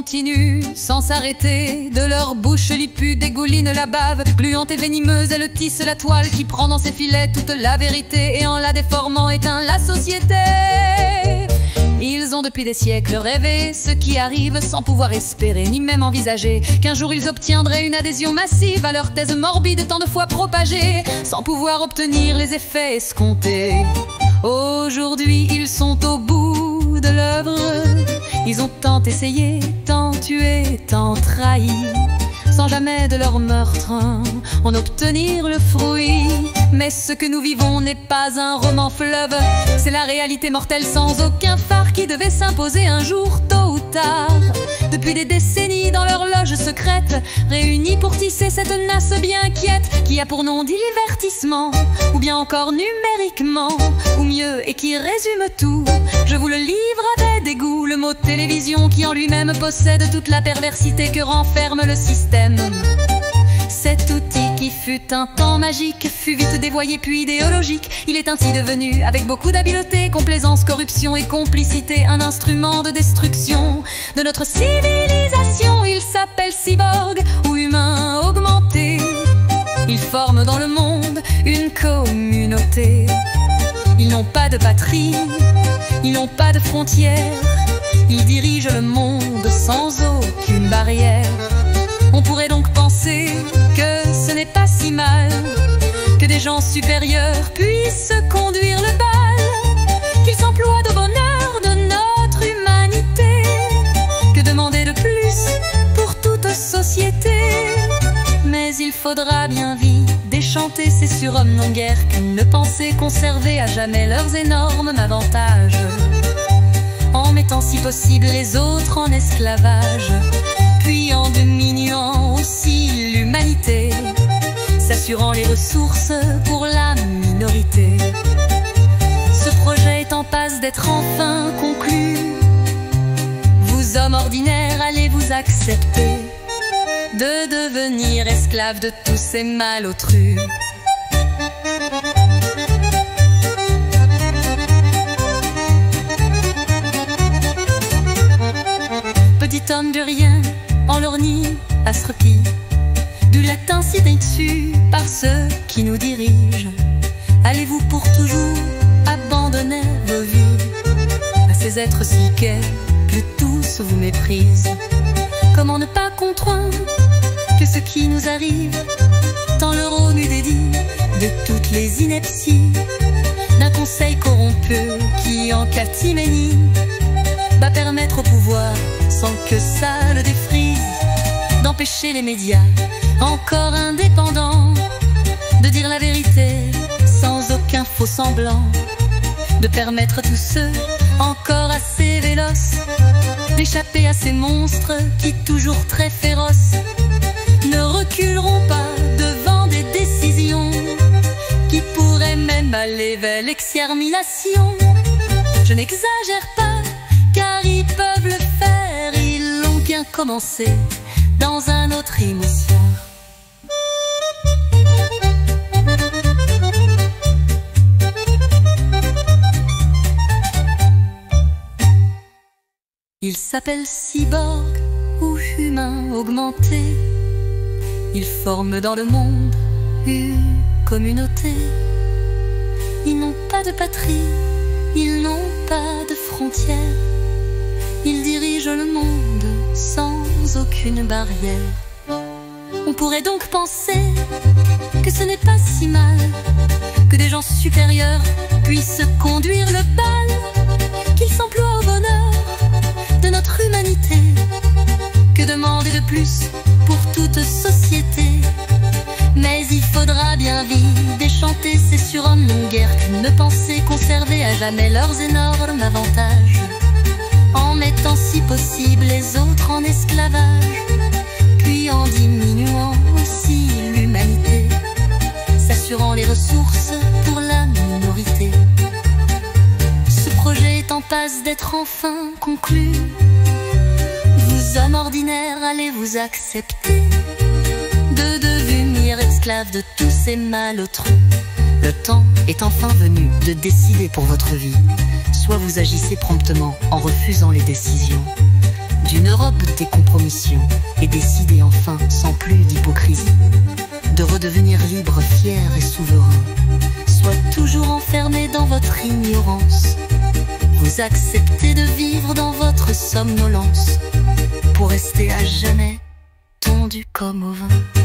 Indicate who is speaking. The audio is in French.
Speaker 1: continuent sans s'arrêter. De leur bouche lipue dégouline la bave, gluante et venimeuse, elle tisse la toile qui prend dans ses filets toute la vérité et en la déformant éteint la société. Ils ont depuis des siècles rêvé ce qui arrive sans pouvoir espérer ni même envisager qu'un jour ils obtiendraient une adhésion massive à leur thèse morbide tant de fois propagée sans pouvoir obtenir les effets escomptés. Aujourd'hui ils sont au bout de l'œuvre. Ils ont tant essayé, tant tué, tant trahi, sans jamais de leur meurtre en obtenir le fruit. Mais ce que nous vivons n'est pas un roman fleuve, c'est la réalité mortelle sans aucun phare qui devait s'imposer un jour, tôt ou tard. Depuis des décennies dans leur loge secrète, réunis pour tisser cette nasse bien quiète qui a pour nom divertissement, ou bien encore numériquement, ou mieux, et qui résume tout. Je vous le livre avec dégoût, le mot télévision qui en lui-même possède toute la perversité que renferme le système. Cet outil qui fut un temps magique fut vite dévoyé puis idéologique. Il est ainsi devenu, avec beaucoup d'habileté, complaisance, corruption et complicité, un instrument de destruction de notre civilisation. Il s'appelle cyborg ou humain augmenté. Ils forment dans le monde une communauté. Ils n'ont pas de patrie, ils n'ont pas de frontières. Ils dirigent le monde sans aucune barrière. On pourrait donc penser que ce n'est pas si mal que des gens supérieurs puissent conduire le bal, qu'ils s'emploient au bonheur de notre humanité. Que demander de plus pour toute société? Mais il faudra bien vite déchanter ces surhommes non guère qu'une ne penser conserver à jamais leurs énormes avantages, en mettant si possible les autres en esclavage, puis en diminuant aussi l'humanité, s'assurant les ressources pour la minorité. Ce projet est en passe d'être enfin conclu. Vous, hommes ordinaires, allez vous accepter de devenir esclaves de tous ces malotrus. Petit homme de rien, en lorgni, astrepie, du latin cité dessus par ceux qui nous dirigent. Allez-vous pour toujours abandonner vos vies à ces êtres si gais que tous vous méprisent? Comment ne pas comprendre que ce qui nous arrive, tant l'euro nous dédie de toutes les inepties d'un conseil corrompu qui, en catiménie, va permettre au pouvoir, sans que ça le défrise, d'empêcher les médias, encore indépendants, de dire la vérité sans aucun faux semblant, de permettre à tous ceux encore assez véloces d'échapper à ces monstres qui, toujours très féroces, ne reculeront pas devant des décisions qui pourraient même aller vers l'extermination. Je n'exagère pas, car ils peuvent le faire, ils l'ont bien commencé dans un autre émotion. Il s'appelle cyborg ou humain augmenté. Ils forment dans le monde une communauté. Ils n'ont pas de patrie, ils n'ont pas de frontières. Ils dirigent le monde sans aucune barrière. On pourrait donc penser que ce n'est pas si mal que des gens supérieurs puissent conduire le bal, qu'ils s'emploient au bonheur de notre humanité. Que demander de plus pour toute société? Mais il faudra bien vite déchanter ces surhommes non guère qu'une ne penser conserver à jamais leurs énormes avantages, en mettant si possible les autres en esclavage, puis en diminuant aussi l'humanité, s'assurant les ressources pour la minorité. Ce projet est en passe d'être enfin conclu. Vous, hommes ordinaires, allez vous accepter de devenir esclaves de tous ces malotrus. Le temps est enfin venu de décider pour votre vie. Soit vous agissez promptement en refusant les décisions, d'une Europe des compromissions et décider enfin, sans plus d'hypocrisie, de redevenir libre, fier et souverain. Soit toujours enfermé dans votre ignorance, vous acceptez de vivre dans votre somnolence, pour rester à jamais tondu comme au vin.